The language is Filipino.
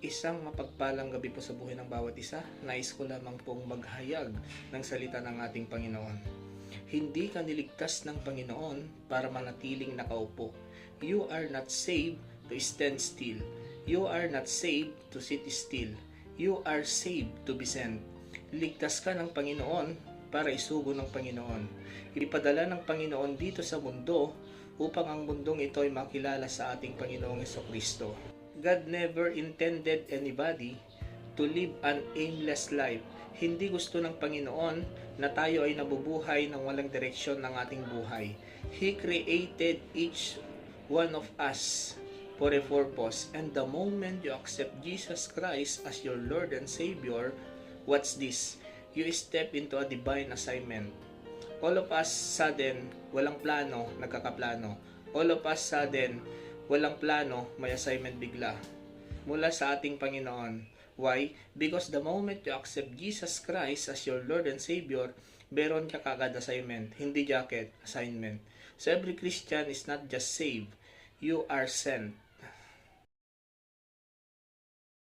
Isang mapagpalang gabi po sa buhay ng bawat isa. Nais ko lamang pong maghayag ng salita ng ating Panginoon. Hindi ka niligtas ng Panginoon para manatiling nakaupo. You are not saved to stand still. You are not saved to sit still. You are saved to be sent. Ligtas ka ng Panginoon para isugo ng Panginoon. Ipadala ng Panginoon dito sa mundo upang ang mundong ito ay makilala sa ating Panginoong Jesucristo. God never intended anybody to live an aimless life. Hindi gusto ng Panginoon na tayo ay nabubuhay ng walang direksyon ng ating buhay. He created each one of us for a purpose. And the moment you accept Jesus Christ as your Lord and Savior, what's this? You step into a divine assignment. All of us sudden, walang plano, nagkakaplano. All of us sudden, walang plano, may assignment bigla mula sa ating Panginoon. Why? Because the moment you accept Jesus Christ as your Lord and Savior, meron ka kagad assignment, hindi jacket, assignment. So every Christian is not just saved, you are sent.